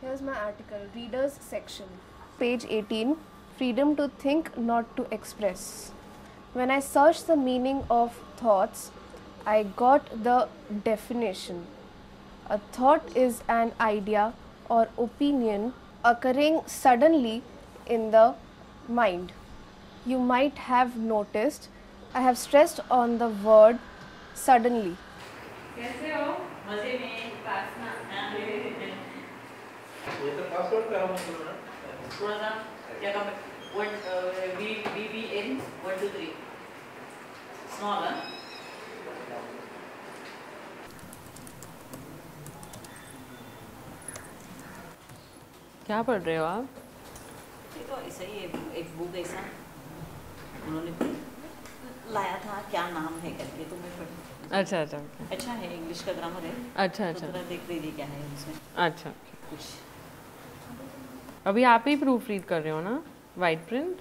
Here's my article, Readers section. Page 18, Freedom to think, not to express. When I searched the meaning of thoughts, I got the definition. A thought is an idea or opinion occurring suddenly in the mind. You might have noticed I have stressed on the word suddenly. कैसे हो? मजे में class ना ये तो password का हम बोल रहे हैं थोड़ा सा क्या काम वन वी एन 1 2 3 स्मॉल क्या पढ़ रहे हो आप? ये तो ऐसा ही एक बुक ऐसा उन्होंने लाया था, क्या नाम है करके, तो मैं पढ़ी। अच्छा अच्छा अच्छा है, इंग्लिश का ग्रामर है। अच्छा तो अच्छा थोड़ा देख लीजिए क्या है उसमें अच्छा। कुछ। अभी आप ही प्रूफ रीड कर रहे हो ना, वाइट प्रिंट?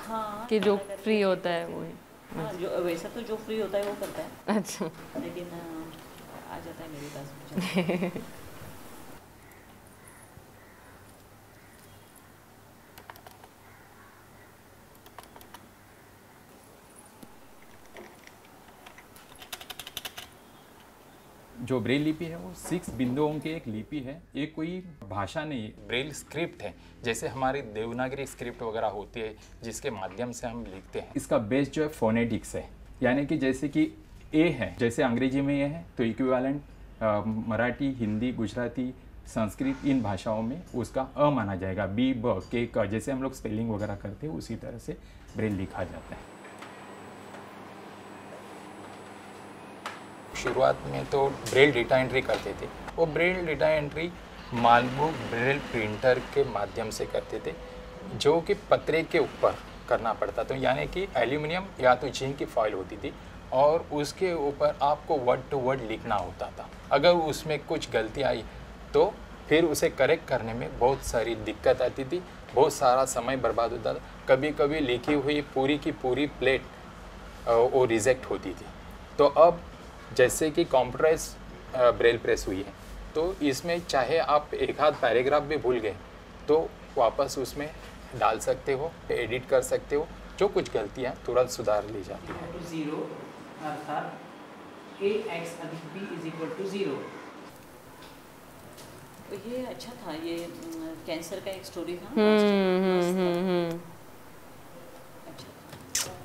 हाँ, कि जो फ्री होता है वो ही। हाँ, जो वैसा तो जो फ्री होता है वो करता है, अच्छा लेकिन आ जाता है मेरे पास। जो ब्रेल लिपि है वो 6 बिंदुओं की एक लिपि है। ये कोई भाषा नहीं, ब्रेल स्क्रिप्ट है। जैसे हमारी देवनागरी स्क्रिप्ट वगैरह होती है जिसके माध्यम से हम लिखते हैं। इसका बेस जो है फोनेटिक्स है, यानी कि जैसे कि ए है, जैसे अंग्रेजी में ए है तो इक्विवेलेंट मराठी, हिंदी, गुजराती, संस्कृत इन भाषाओं में उसका अ माना जाएगा। बी, ब, के, क, जैसे हम लोग स्पेलिंग वगैरह करते हैं उसी तरह से ब्रेल लिखा जाता है। शुरुआत में तो ब्रेल डेटा एंट्री करते थे। वो ब्रेल डेटा एंट्री मालबुक ब्रेल प्रिंटर के माध्यम से करते थे, जो कि पत्रे के ऊपर करना पड़ता था, यानी कि एल्यूमिनियम या तो जिंक की फॉइल होती थी और उसके ऊपर आपको वर्ड टू वर्ड लिखना होता था। अगर उसमें कुछ गलती आई तो फिर उसे करेक्ट करने में बहुत सारी दिक्कत आती थी, बहुत सारा समय बर्बाद होता था। कभी कभी लिखी हुई पूरी की पूरी प्लेट वो रिजेक्ट होती थी। तो अब जैसे कि कंप्यूटराइज ब्रेल प्रेस हुई है तो इसमें चाहे आप एक आध पैराग्राफ भी भूल गए तो वापस उसमें डाल सकते हो, एडिट कर सकते हो। जो कुछ गलतियाँ तुरंत सुधार ली जाती हैं। 0 अर्थात ax अधिक b इज इक्वल टू 0। तो ये अच्छा था, ये कैंसर का एक स्टोरी था। अच्छा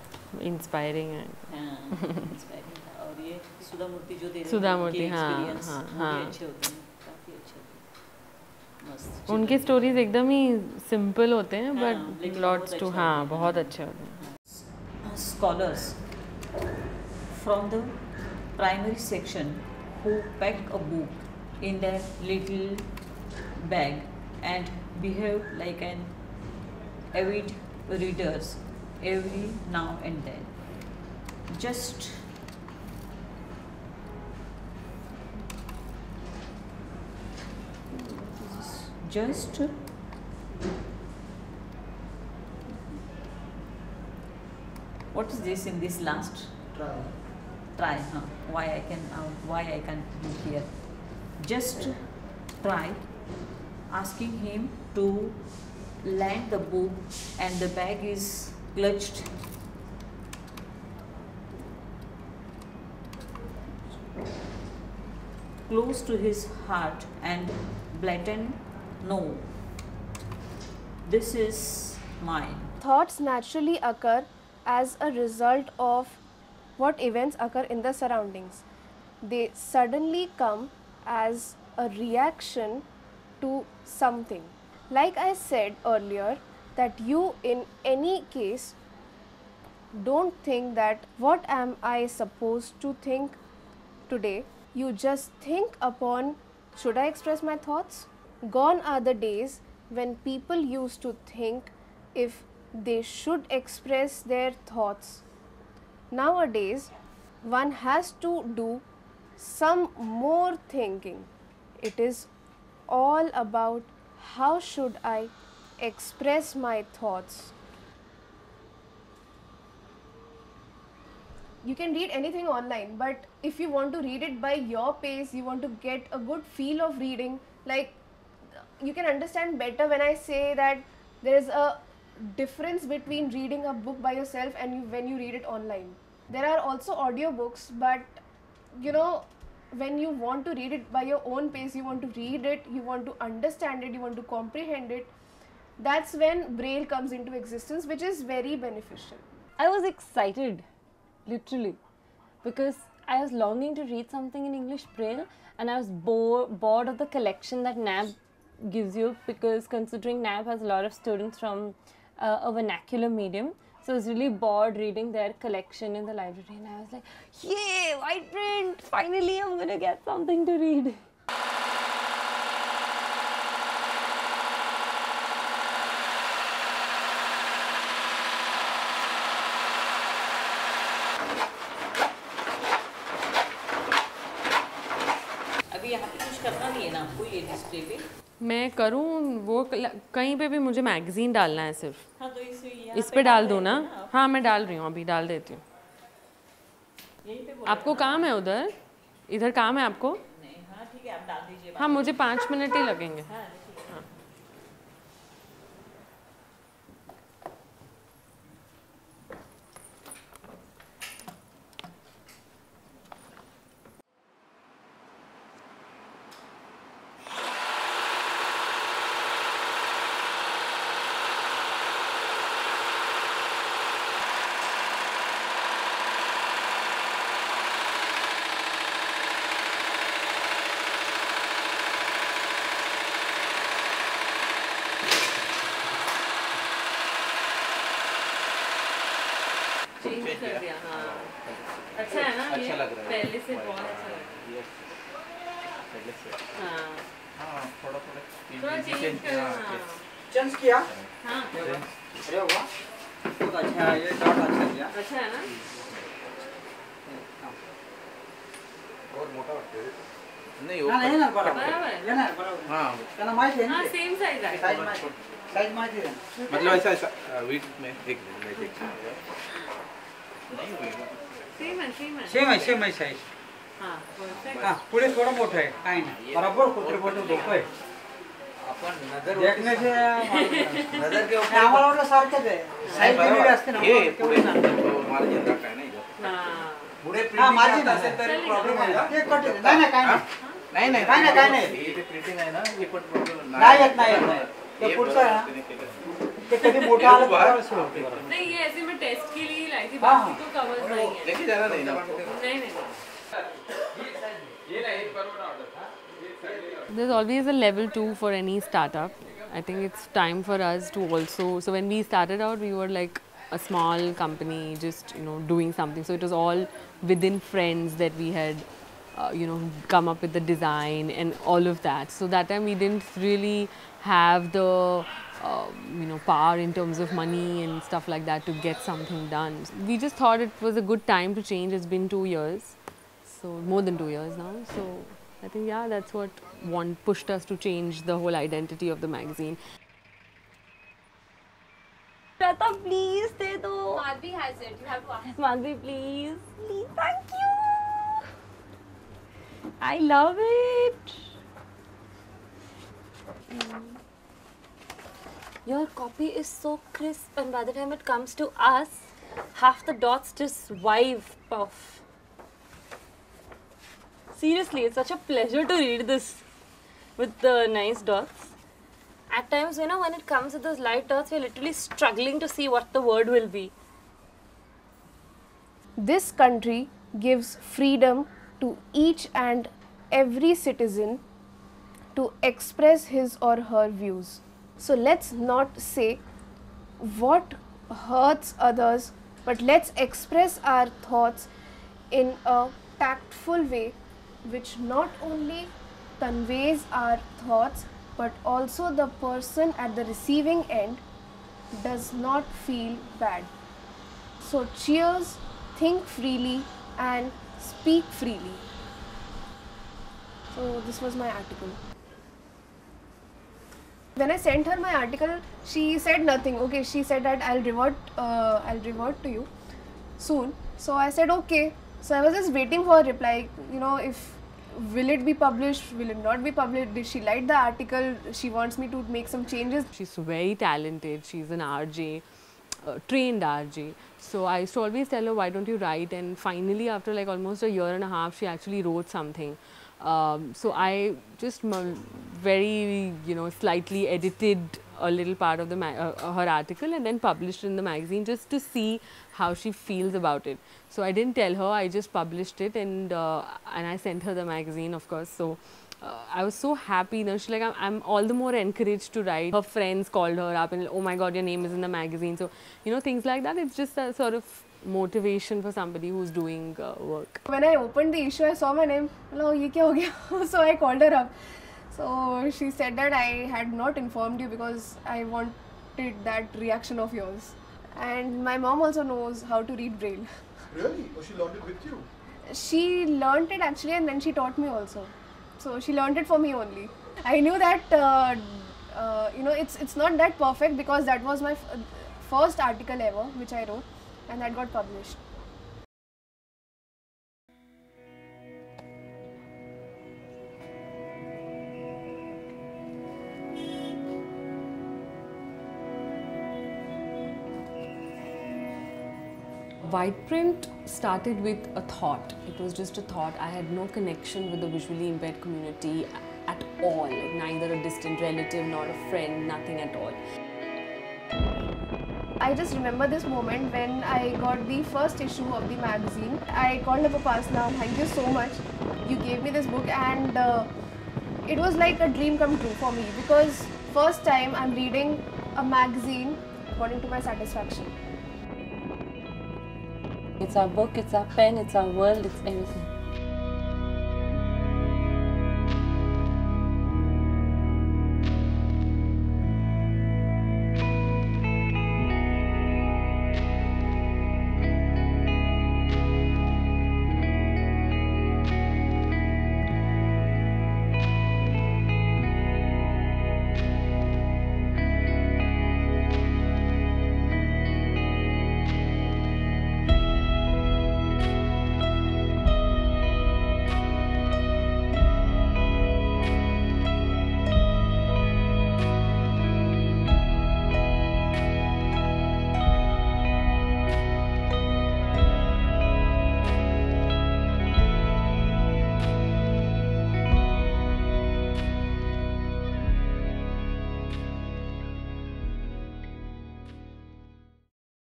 इंस्पायरिंग है। हाँ, इंस्पायरिंग था। और ये सुधा मूर्ति जो दे रहे सुधा हैं, मूर्ति, उनके हाँ, experience हाँ, वो भी हाँ। अच्छे होते हैं, काफ़ी अच्छे होते हैं, मस्त। उनके स्टोरीज एकदम ही सिंपल होते हैं हाँ, बट लेकिन लॉट्स बहुत टू, अच्छे हाँ होते हैं। बहुत अच्छे होते हैं। Scholars from the primary section who pack a book in their little bag and behave like an avid readers every now and then. Just what is this in this last try, huh? Why I can't read here. Just try asking him to land the book and the bag is clutched close to his heart and blatant no, this is mine. Thoughts naturally occur as a result of what events occur in the surroundings. They suddenly come as a reaction to something. Like I said earlier, that you in any case don't think that what am I supposed to think today. You just think upon, should I express my thoughts? Gone are the days when people used to think if they should express their thoughts. Nowadays, one has to do some more thinking. It is all about how should I express my thoughts. You can read anything online, but if you want to read it by your pace, you want to get a good feel of reading, like you can understand better when I say that there is a difference between reading a book by yourself and when you read it online. There are also audiobooks, but you know, when you want to read it by your own pace, you want to read it, you want to understand it, you want to comprehend it, that's when Braille comes into existence, which is very beneficial. I was excited, literally, because I was longing to read something in English Braille, and I was bored of the collection that NAB gives you, because considering NAB has a lot of students from a vernacular medium, so I was really bored reading their collection in the library, and I was like, yay, white print, finally I'm gonna get something to read. अभी यहाँ पे कुछ करना नहीं है ना आपको ये डिस्प्ले पे? मैं करूँ वो कहीं पे भी मुझे मैगजीन डालना है सिर्फ। हाँ तो इस पे डाल दूँ ना? हाँ मैं डाल रही हूँ, अभी डाल देती हूँ। आपको काम है उधर? इधर काम है आपको? नहीं, हाँ ठीक है आप डाल दीजिए। हाँ मुझे 5 मिनट ही लगेंगे। हाँ। चेंज कर दिया, हाँ अच्छा है ना? अच्छा लग रहा है। पहले से बहुत अच्छा लग रहा यस पहले से है। हाँ हाँ थोड़ा थोड़ा चेंज कर, हाँ चेंज किया। हाँ अरे वाह बहुत अच्छा है, ये डॉट अच्छा किया। अच्छा है ना? और मोटा नहीं हाँ नहीं ना बराबर बराबर है। ये ना बराबर हाँ क्या ना माइक है हाँ सेम साइज है। साइज माइक है मतलब ऐसा ऐसा वीट में एक मैं देख नहीं होगा सेम है साइज हाँ परफेक्ट। हाँ पुढे थोडं मोठं आहे काय नाही बराबर कुत्रे बोलतो धोको आहे अपन नजर देखने से नजर के ऊपर आम्हाला वाटलं सारखंच आहे साइज दिलेली असते ना ये पुढे मार्जिन राखाय नाही हाँ पुढे हा प्रिंटिंग मार्जिन असेल तर प्रॉब्लेम आहे ते कट नाही नाही काय नाही नाही काय नाही काय नाही हे प्रिंटिंग आहे ना हे पण प्रॉब्लेम नाही येत नाही येत नाही ते पुढचं आहे ना ते कधी मोठं आलं तर सुरू होते नहीं ये ऐसे मैं टेस्ट के लिए लाई थी, हाँ। बाकी तो कवर्स नहीं है। लेके जाना नहीं ना नहीं नहीं There's always a level 2 for any startup. I think it's time for us to also, so when we started out we were like a small company just doing something, so it was all within friends that we had come up with the design and all of that. So that time we didn't really have the power in terms of money and stuff like that to get something done. We just thought it was a good time to change. It's been 2 years, so more than 2 years now. So I think yeah, that's what pushed us to change the whole identity of the magazine. Prata, please दे दो। Madhvi has it, you have to ask. Madhvi, please, please, thank you. I love it. Your copy is so crisp, and by the time it comes to us, half the dots just wipe off. Seriously, it's such a pleasure to read this with the nice dots. At times, when it comes with those light dots, we're literally struggling to see what the word will be. This country gives freedom to each and every citizen to express his or her views. So let's not say what hurts others, but let's express our thoughts in a tactful way, which not only conveys our thoughts, but also the person at the receiving end does not feel bad. So cheers, think freely and speak freely. So this was my article. When I sent her my article, she said nothing. Okay, she said that I'll revert to you soon. So I said okay. So I was just waiting for a reply. If will it be published, will it not be published, did she like the article, she wants me to make some changes. She's very talented. She's an RJ, trained RJ. So I used to always tell her, why don't you write? And finally, after like almost a year and a half, she actually wrote something. So I just very, slightly edited a little part of the her article and then published it in the magazine just to see how she feels about it. So I didn't tell her, I just published it, and I sent her the magazine, of course. So I was so happy. She's like, I'm all the more encouraged to write. Her friends called her up and, oh my God, your name is in the magazine. So, things like that. It's just a sort of motivation for somebody who's doing work. When I opened the issue, I saw my name. Hello, ye kya ho gaya? So I called her up. So she said that I had not informed you because I wanted that reaction of yours. And my mom also knows how to read Braille. Really? Oh, she learned it with you? She learnt it actually, and then she taught me also. So she learnt it for me only. I knew that it's not that perfect because that was my first article ever which I wrote, and that got published. White print started with a thought. It was just a thought. I had no connection with the visually impaired community at all. Like neither a distant relative, nor a friend, nothing at all. I just remember this moment when I got the first issue of the magazine. I called up Upasna, thank you so much. You gave me this book, and it was like a dream come true for me because first time I'm reading a magazine according to my satisfaction. It's our book, it's our pen, it's our world, it's everything.